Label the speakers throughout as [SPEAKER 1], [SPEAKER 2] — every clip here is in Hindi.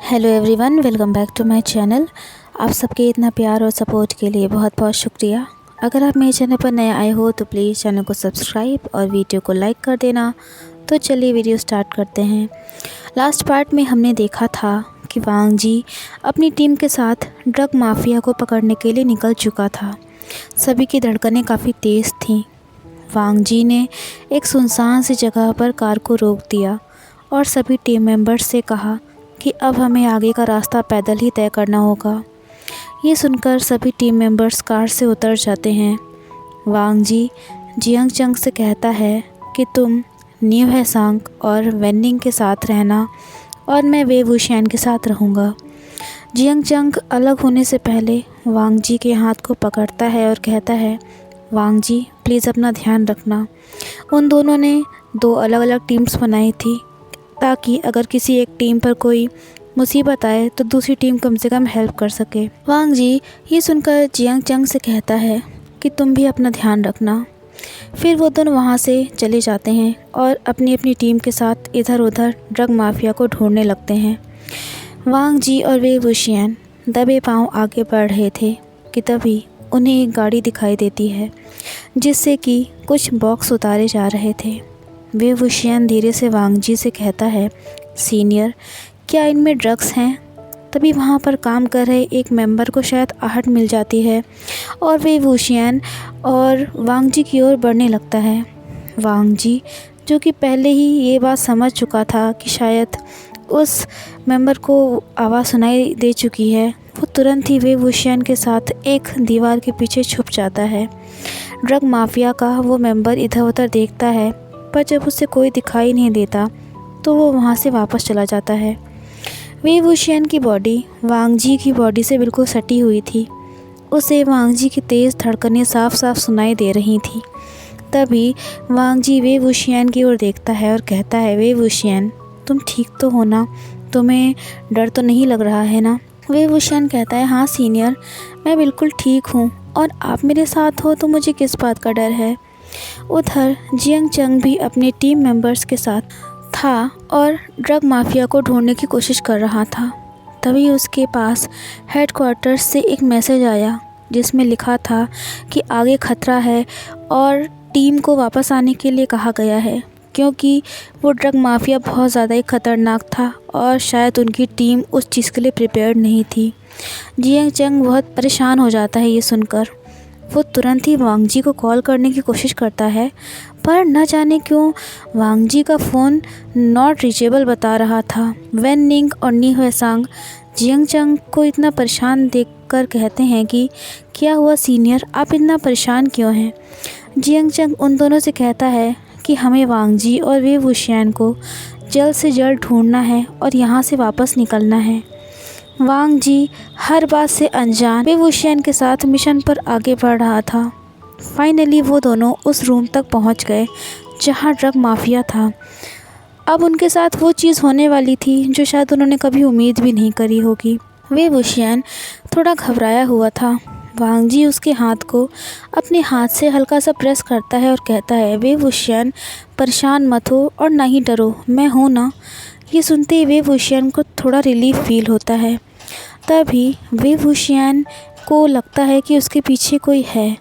[SPEAKER 1] Hello everyone, welcome back to my channel. आप सबके इतना प्यार और सपोर्ट के लिए बहुत बहुत शुक्रिया। अगर आप मेरे चैनल पर नए आए हो तो प्लीज़ चैनल को सब्सक्राइब और वीडियो को लाइक कर देना। तो चलिए वीडियो स्टार्ट करते हैं। लास्ट पार्ट में हमने देखा था कि वांग जी अपनी टीम के साथ ड्रग माफिया को पकड़ने के लिए निकल चुका था। सभी की धड़कनें काफ़ी तेज़ थीं। वांग जी ने एक सुनसान सी जगह पर कार को रोक दिया और सभी टीम मेंबर्स से कहा कि अब हमें आगे का रास्ता पैदल ही तय करना होगा। ये सुनकर सभी टीम मेंबर्स कार से उतर जाते हैं। वांग जी जियांग चंग से कहता है कि तुम न्यू हैसांग और वेनिंग के साथ रहना और मैं वे वुशियान के साथ रहूँगा। जियांग चंग अलग होने से पहले वांग जी के हाथ को पकड़ता है और कहता है, वांग जी प्लीज़ अपना ध्यान रखना। उन दोनों ने दो अलग अलग टीम्स बनाई थी ताकि अगर किसी एक टीम पर कोई मुसीबत आए तो दूसरी टीम कम से कम हेल्प कर सके। वांग जी ये सुनकर जियांग चंग से कहता है कि तुम भी अपना ध्यान रखना। फिर वो दोनों वहाँ से चले जाते हैं और अपनी अपनी टीम के साथ इधर उधर ड्रग माफिया को ढूंढने लगते हैं। वांग जी और वे वुशियान दबे पांव आगे बढ़ रहे थे कि तभी उन्हें एक गाड़ी दिखाई देती है जिससे कि कुछ बॉक्स उतारे जा रहे थे। वे वुशियान धीरे से वांग जी से कहता है, सीनियर क्या इनमें ड्रग्स हैं? तभी वहाँ पर काम कर रहे एक मेंबर को शायद आहट मिल जाती है और वे वुशियान और वांग जी की ओर बढ़ने लगता है। वांग जी जो कि पहले ही ये बात समझ चुका था कि शायद उस मेंबर को आवाज़ सुनाई दे चुकी है, वो तुरंत ही वे वुशियान के साथ एक दीवार के पीछे छुप जाता है। ड्रग माफिया का वो मेंबर इधर उधर देखता है पर जब उसे कोई दिखाई नहीं देता तो वो वहाँ से वापस चला जाता है। वे वुशियान की बॉडी वांग जी की बॉडी से बिल्कुल सटी हुई थी। उसे वांग जी की तेज़ धड़कनें साफ साफ सुनाई दे रही थी। तभी वांग जी वे वुशियान की ओर देखता है और कहता है, वे वुशियान तुम ठीक तो हो ना? तुम्हें डर तो नहीं लग रहा है ना? वे वुशियान कहता है, हाँ सीनियर मैं बिल्कुल ठीक हूँ और आप मेरे साथ हो तो मुझे किस बात का डर है। उधर जियांग चंग भी अपने टीम मेंबर्स के साथ था और ड्रग माफिया को ढूंढने की कोशिश कर रहा था। तभी उसके पास हेडक्वार्टर्स से एक मैसेज आया जिसमें लिखा था कि आगे खतरा है और टीम को वापस आने के लिए कहा गया है, क्योंकि वो ड्रग माफिया बहुत ज़्यादा ही ख़तरनाक था और शायद उनकी टीम उस चीज़ के लिए प्रिपेयर्ड नहीं थी। जियांग चंग बहुत परेशान हो जाता है ये सुनकर। वो तुरंत ही वांग जी को कॉल करने की कोशिश करता है पर न जाने क्यों वांग जी का फ़ोन नॉट रीचेबल बता रहा था। वेन निंग और नी हुएसांग जियांग चंग को इतना परेशान देखकर कहते हैं कि क्या हुआ सीनियर, आप इतना परेशान क्यों हैं? जियांग चंग उन दोनों से कहता है कि हमें वांग जी और वे वुशियान को जल्द से जल्द ढूंढना है और यहाँ से वापस निकलना है। वांग जी हर बात से अनजान वे वुशियान के साथ मिशन पर आगे बढ़ रहा था। फाइनली वो दोनों उस रूम तक पहुंच गए जहां ड्रग माफिया था। अब उनके साथ वो चीज़ होने वाली थी जो शायद उन्होंने कभी उम्मीद भी नहीं करी होगी। वे वुशियान थोड़ा घबराया हुआ था। वांग जी उसके हाथ को अपने हाथ से हल्का सा प्रेस करता है और कहता है, वे वुशियान परेशान मत हो और ना ही डरो, मैं हूँ ना। ये सुनते ही वे वुशियान को थोड़ा रिलीफ फील होता है। तभी वे वुशियान को लगता है कि उसके पीछे कोई है।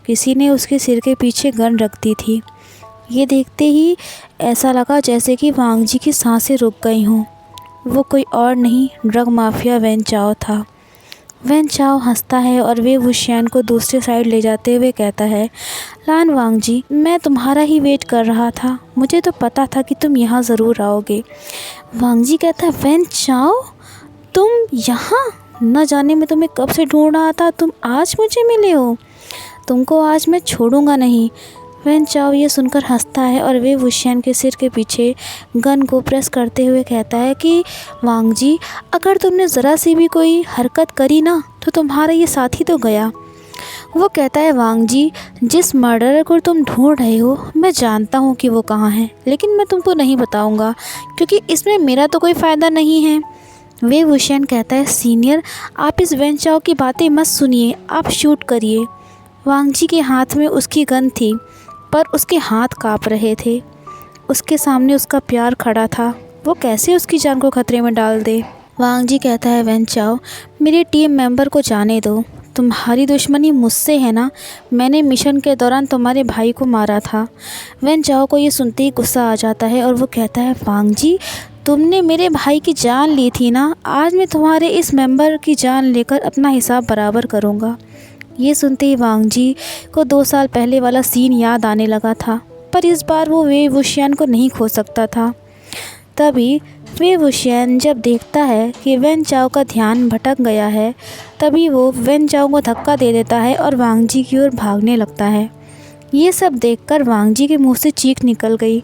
[SPEAKER 1] किसी ने उसके सिर के पीछे गन रख दी थी। ये देखते ही ऐसा लगा जैसे कि वांग जी की सांसें रुक गई हों। वो कोई और नहीं, ड्रग माफिया वेन चाओ था। वेन चाओ हंसता है और वे वुशियान को दूसरे साइड ले जाते हुए कहता है, लान वांग जी मैं तुम्हारा ही वेट कर रहा था, मुझे तो पता था कि तुम यहाँ ज़रूर आओगे। वांग जी कहता है, वेन चाओ तुम यहाँ? न जाने मैं तुम्हें कब से ढूंढ रहा था, तुम आज मुझे मिले हो, तुमको आज मैं छोड़ूंगा नहीं। वेन चाओ ये सुनकर हंसता है और वे वुशियान के सिर के पीछे गन को प्रेस करते हुए कहता है कि वांग जी अगर तुमने ज़रा सी भी कोई हरकत करी ना तो तुम्हारा ये साथी तो गया। वो कहता है, वांग जी जिस मर्डरर को तुम ढूंढ रहे हो मैं जानता हूँ कि वो कहाँ है, लेकिन मैं तुमको नहीं बताऊँगा क्योंकि इसमें मेरा तो कोई फ़ायदा नहीं है। वे वुशियान कहता है, सीनियर आप इस वेन चाओ की बातें मत सुनिए, आप शूट करिए। वांग जी के हाथ में उसकी गन थी पर उसके हाथ काँप रहे थे। उसके सामने उसका प्यार खड़ा था, वो कैसे उसकी जान को खतरे में डाल दे। वांग जी कहता है वेन चाओ, मेरी टीम मेंबर को जाने दो, तुम्हारी दुश्मनी मुझसे है ना, मैंने मिशन के दौरान तुम्हारे भाई को मारा था। वेन चाओ को ये सुनते ही गुस्सा आ जाता है और वो कहता है वांग जी, तुमने मेरे भाई की जान ली थी ना, आज मैं तुम्हारे इस मेंबर की जान लेकर अपना हिसाब बराबर करूँगा। ये सुनते ही वांग जी को 2 साल पहले वाला सीन याद आने लगा था, पर इस बार वो वे वुशियान को नहीं खो सकता था। तभी वे वुशियान जब देखता है कि वेन चाओ का ध्यान भटक गया है, तभी वो वेन चाओ को धक्का दे देता है और वांग जी की ओर भागने लगता है। ये सब देखकर वांग जी के मुंह से चीख निकल गई।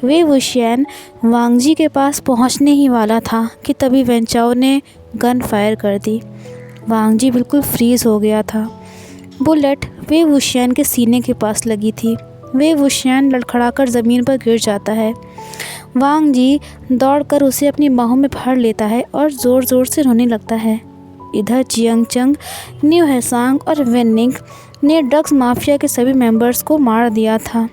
[SPEAKER 1] वे वुशियान वांग जी के पास पहुंचने ही वाला था कि तभी वेन चाओ ने गन फायर कर दी। वांग जी बिल्कुल फ्रीज हो गया था। बुलेट वे वुशियान के सीने के पास लगी थी। वे वुशियान लड़खड़ाकर ज़मीन पर गिर जाता है। वांग जी दौड़कर उसे अपनी बाहों में भर लेता है और ज़ोर ज़ोर से रोने लगता है। इधर जियांग चंग, न्यू हेसांग और वेन निंग ने ड्रग्स माफिया के सभी मेंबर्स को मार दिया था।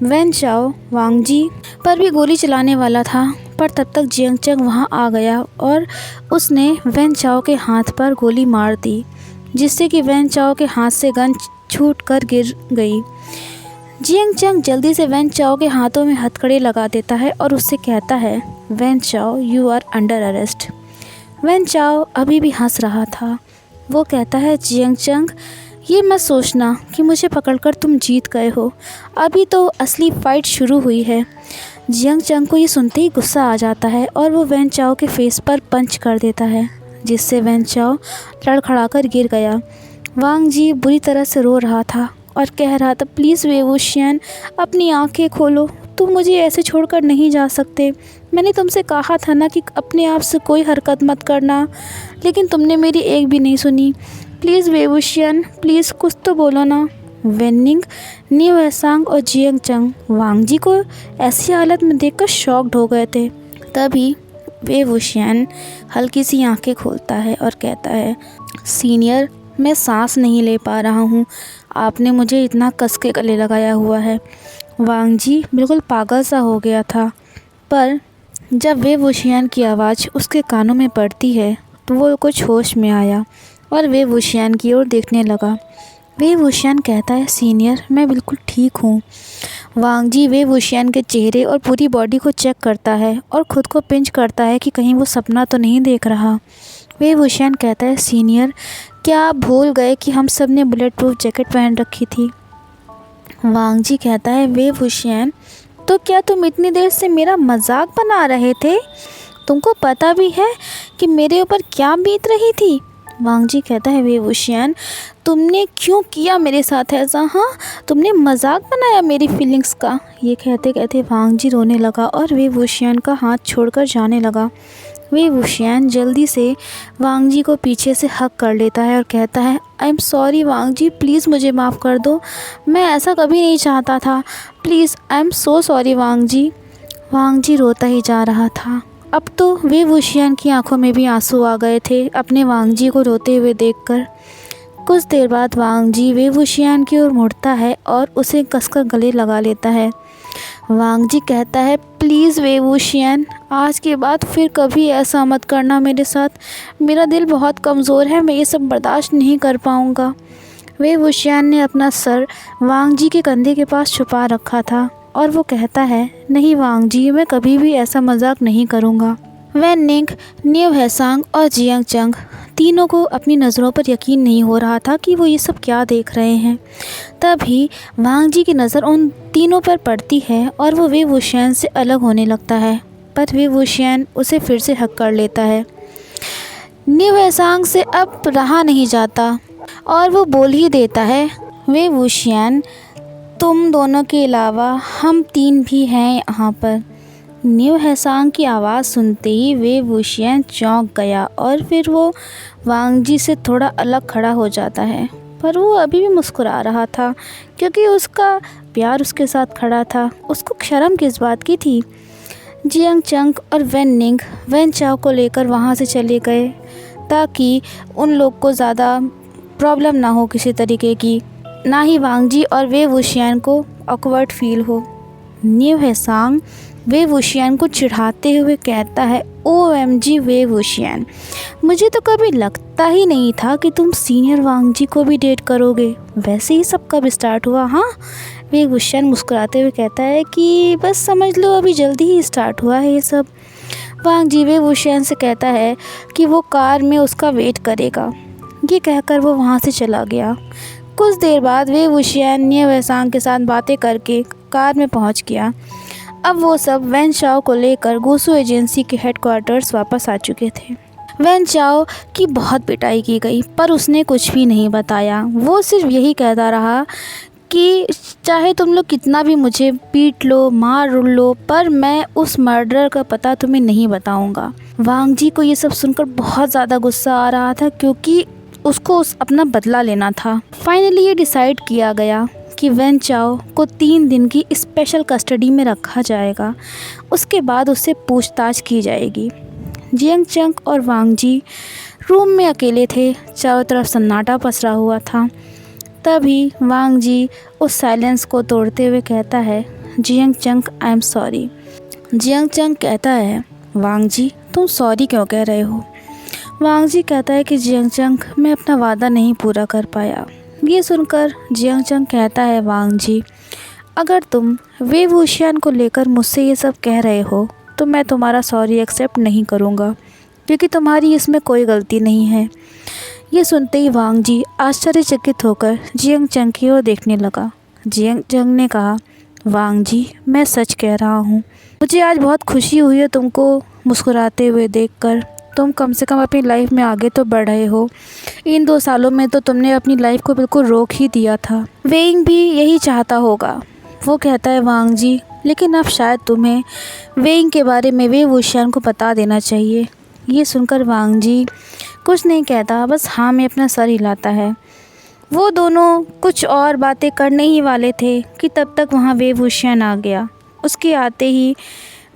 [SPEAKER 1] वेन चाओ वांग जी पर भी गोली चलाने वाला था, पर तब तक जियांग चंग वहाँ आ गया और उसने वेन चाओ के हाथ पर गोली मार दी, जिससे कि वेन चाओ के हाथ से गन छूट कर गिर गई। जियांग चंग जल्दी से वेन चाओ के हाथों में हथकड़ी लगा देता है और उससे कहता है Wen Chao, you are under arrest. Wen Chao अभी भी हंस रहा था। वो कहता है जियांग चंग, ये मत सोचना कि मुझे पकड़कर तुम जीत गए हो, अभी तो असली फ़ाइट शुरू हुई है। जियांग चंग को ये सुनते ही गुस्सा आ जाता है और वो वेन चाओ के फेस पर पंच कर देता है, जिससे वेन चाओ लड़खड़ाकर गिर गया। वांग जी बुरी तरह से रो रहा था और कह रहा था प्लीज़ वे वुशियान, अपनी आंखें खोलो, तुम मुझे ऐसे छोड़कर नहीं जा सकते। मैंने तुमसे कहा था ना कि अपने आप से कोई हरकत मत करना, लेकिन तुमने मेरी एक भी नहीं सुनी। प्लीज़ वे वुशियान, प्लीज़ कुछ तो बोलो ना। वेन निंग, न्यू हेसांग और जियांग चंग वांग जी को ऐसी हालत में देखकर शॉक्ड हो गए थे। तभी वे वुशियान हल्की सी आंखें खोलता है और कहता है सीनियर, मैं सांस नहीं ले पा रहा हूँ, आपने मुझे इतना कस के गले लगाया हुआ है। वांग जी बिल्कुल पागल सा हो गया था, पर जब वे वुशियान की आवाज़ उसके कानों में पड़ती है तो वो कुछ होश में आया और वे वुशियान की ओर देखने लगा। वे वुशियान कहता है सीनियर, मैं बिल्कुल ठीक हूँ। वांग जी वे वुशियान के चेहरे और पूरी बॉडी को चेक करता है और ख़ुद को पिंच करता है कि कहीं वो सपना तो नहीं देख रहा। वे वुशियान कहता है सीनियर, क्या आप भूल गए कि हम सब ने बुलेट प्रूफ जैकेट पहन रखी थी। वांग जी कहता है वे वुशियान, तो क्या तुम इतनी देर से मेरा मजाक बना रहे थे? तुमको पता भी है कि मेरे ऊपर क्या बीत रही थी? वांग जी कहता है वे वुशियान, तुमने क्यों किया मेरे साथ ऐसा? हाँ, तुमने मजाक बनाया मेरी फीलिंग्स का। ये कहते कहते वांग जी रोने लगा और वे वुशियान का हाथ छोड़कर जाने लगा। वे वुशियान जल्दी से वांग जी को पीछे से हक कर लेता है और कहता है I am sorry Wang ji, please मुझे माफ़ कर दो, मैं ऐसा कभी नहीं चाहता था, please I am so sorry Wang ji. Wang ji रोता ही जा रहा था। अब तो वे वुशियान की आंखों में भी आंसू आ गए थे अपने वांग जी को रोते हुए देखकर। कुछ देर बाद वांग जी वे वुशियान की ओर मुड़ता है और उसे कसकर गले लगा लेता है। वांग जी कहता है प्लीज़ वे वुशियान, आज के बाद फिर कभी ऐसा मत करना मेरे साथ, मेरा दिल बहुत कमज़ोर है, मैं ये सब बर्दाश्त नहीं कर पाऊँगा। वे वुशियान ने अपना सर वांग जी के कंधे के पास छुपा रखा था और वो कहता है नहीं वांग जी, मैं कभी भी ऐसा मजाक नहीं करूँगा। वेन निंग, न्यू हेसांग और जियांग चंग तीनों को अपनी नज़रों पर यकीन नहीं हो रहा था कि वो ये सब क्या देख रहे हैं। तभी वांग जी की नज़र उन तीनों पर पड़ती है और वो वे वुशियान से अलग होने लगता है, पर वे वुशियान उसे फिर से हक कर लेता है। न्यू हेसांग से अब रहा नहीं जाता और वो बोल ही देता है वे वुशियान, तुम दोनों के अलावा हम 3 भी हैं यहाँ पर। न्यू हेसांग की आवाज़ सुनते ही वे वुशियान चौंक गया और फिर वो वांग जी से थोड़ा अलग खड़ा हो जाता है, पर वो अभी भी मुस्कुरा रहा था क्योंकि उसका प्यार उसके साथ खड़ा था। उसको शर्म किस बात की थी। जियांग चंग और वेन निंग वेन चाओ को लेकर वहाँ से चले गए ताकि उन लोग को ज़्यादा प्रॉब्लम ना हो किसी तरीके की, ना ही वांग जी और वे वुशियान को ऑकवर्ड फील हो। न्यू हेसांग वे वुशियान को चिढ़ाते हुए कहता है, OMG वे वुशियान, मुझे तो कभी लगता ही नहीं था कि तुम सीनियर वांग जी को भी डेट करोगे। वैसे ही सब कब स्टार्ट हुआ? हाँ, वे वुशियान मुस्कुराते हुए कहता है कि बस समझ लो अभी जल्दी ही स्टार्ट हुआ है ये सब। वांग जी वे वुशियान से कहता है कि वो कार में उसका वेट करेगा। ये कहकर वो वहाँ से चला गया। कुछ देर बाद वे वुशियान निये वैसांग के साथ बातें करके कार में पहुँच गया। अब वो सब वैन चाओ को लेकर गुसू एजेंसी के हेडक्वार्टर्स वापस आ चुके थे। वैन चाओ की बहुत पिटाई की गई पर उसने कुछ भी नहीं बताया। वो सिर्फ यही कहता रहा कि चाहे तुम लोग कितना भी मुझे पीट लो, मार लो, पर मैं उस मर्डर का पता तुम्हें नहीं बताऊंगा। वांग जी को ये सब सुनकर बहुत ज़्यादा गुस्सा आ रहा था क्योंकि उसको अपना बदला लेना था। फाइनली ये डिसाइड किया गया कि वैन चाओ को 3 दिन की स्पेशल कस्टडी में रखा जाएगा। उसके बाद उससे पूछताछ की जाएगी। जियांग चंग और वांग जी रूम में अकेले थे। चारों तरफ सन्नाटा पसरा हुआ था। तभी वांग जी उस साइलेंस को तोड़ते हुए कहता है, जियांग चंग आई एम सॉरी। जियांग चंग कहता है, वांग जी तुम सॉरी क्यों कह रहे हो? वांग जी कहता है कि जियांग चंग मैं अपना वादा नहीं पूरा कर पाया। ये सुनकर जियांग चंग कहता है, वांग जी अगर तुम वे वुशियान को लेकर मुझसे ये सब कह रहे हो तो मैं तुम्हारा सॉरी एक्सेप्ट नहीं करूँगा क्योंकि तुम्हारी इसमें कोई गलती नहीं है। ये सुनते ही वांग जी आश्चर्यचकित होकर जियांग चंग की ओर देखने लगा। जियांग चंग ने कहा, वांग जी मैं सच कह रहा हूँ। मुझे आज बहुत खुशी हुई है तुमको मुस्कुराते हुए देखकर। तुम कम से कम अपनी लाइफ में आगे तो बढ़ रहे हो। इन 2 सालों में तो तुमने अपनी लाइफ को बिल्कुल रोक ही दिया था। वेइंग भी यही चाहता होगा। वो कहता है, वांग जी लेकिन अब शायद तुम्हें वेइंग के बारे में वे वुशियान को बता देना चाहिए। ये सुनकर वांग जी कुछ नहीं कहता, बस हाँ में अपना सर हिलाता है। वो दोनों कुछ और बातें करने ही वाले थे कि तब तक वहाँ वे वुशियान आ गया। उसके आते ही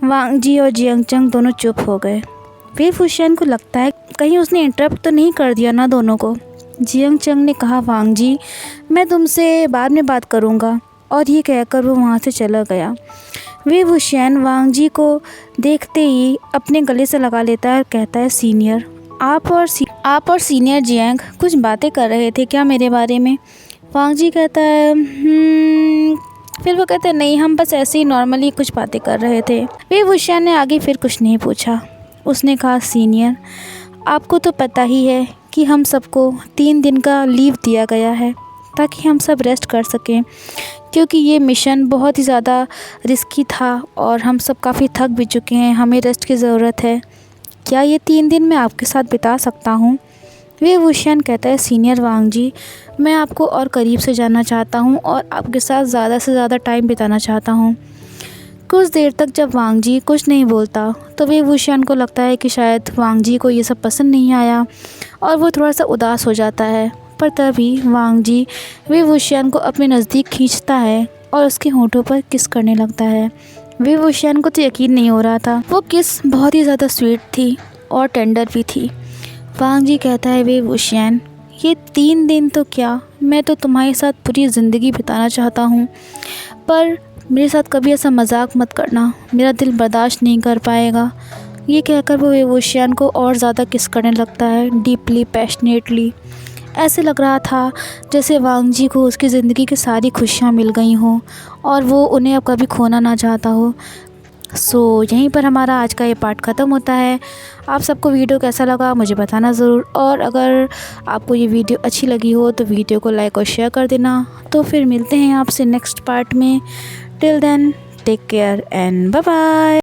[SPEAKER 1] वांग जी और जियांग चंग दोनों चुप हो गए। वे वुशियान को लगता है कहीं उसने इंटरप्ट तो नहीं कर दिया ना दोनों को। जियांग चंग ने कहा, वांग जी मैं तुमसे बाद में बात करूँगा, और ये कहकर वो वहाँ से चला गया। वे वुशियान वांग जी को देखते ही अपने गले से लगा लेता है और कहता है, सीनियर आप और सीनियर जियांग कुछ बातें कर रहे थे क्या मेरे बारे में? वांग जी कहता है फिर वो कहता है, नहीं हम बस ऐसे ही नॉर्मली कुछ बातें कर रहे थे। वे वुशियान ने आगे फिर कुछ नहीं पूछा। उसने कहा, सीनियर आपको तो पता ही है कि हम सबको 3 दिन का लीव दिया गया है ताकि हम सब रेस्ट कर सकें क्योंकि ये मिशन बहुत ही ज़्यादा रिस्की था और हम सब काफ़ी थक भी चुके हैं। हमें रेस्ट की ज़रूरत है। क्या ये 3 दिन मैं आपके साथ बिता सकता हूँ? वे वुशियान कहता है, सीनियर वांग जी मैं आपको और करीब से जानना चाहता हूँ और आपके साथ ज़्यादा से ज़्यादा टाइम बिताना चाहता हूँ। कुछ देर तक जब वांग जी कुछ नहीं बोलता तो वे वुशियान को लगता है कि शायद वांग जी को ये सब पसंद नहीं आया और वो थोड़ा सा उदास हो जाता है। पर तभी वांग जी वे वुशियान को अपने नज़दीक खींचता है और उसके होंठों पर किस करने लगता है। वे वुशियान को तो यकीन नहीं हो रहा था। वो किस बहुत ही ज़्यादा स्वीट थी और टेंडर भी थी। वांग जी कहता है, वे वुशियान ये 3 दिन तो क्या, मैं तो तुम्हारे साथ पूरी ज़िंदगी बिताना चाहता हूँ, पर मेरे साथ कभी ऐसा मजाक मत करना, मेरा दिल बर्दाश्त नहीं कर पाएगा। ये कहकर वो वे वुशियान को और ज़्यादा किस करने लगता है, डीपली पैशनेटली। ऐसे लग रहा था जैसे वांग जी को उसकी ज़िंदगी की सारी खुशियाँ मिल गई हों और वो उन्हें अब कभी खोना ना चाहता हो। यहीं पर हमारा आज का ये पार्ट ख़त्म होता है। आप सबको वीडियो कैसा लगा मुझे बताना ज़रूर, और अगर आपको ये वीडियो अच्छी लगी हो तो वीडियो को लाइक और शेयर कर देना। तो फिर मिलते हैं आपसे नेक्स्ट पार्ट में। Till then take care and bye bye.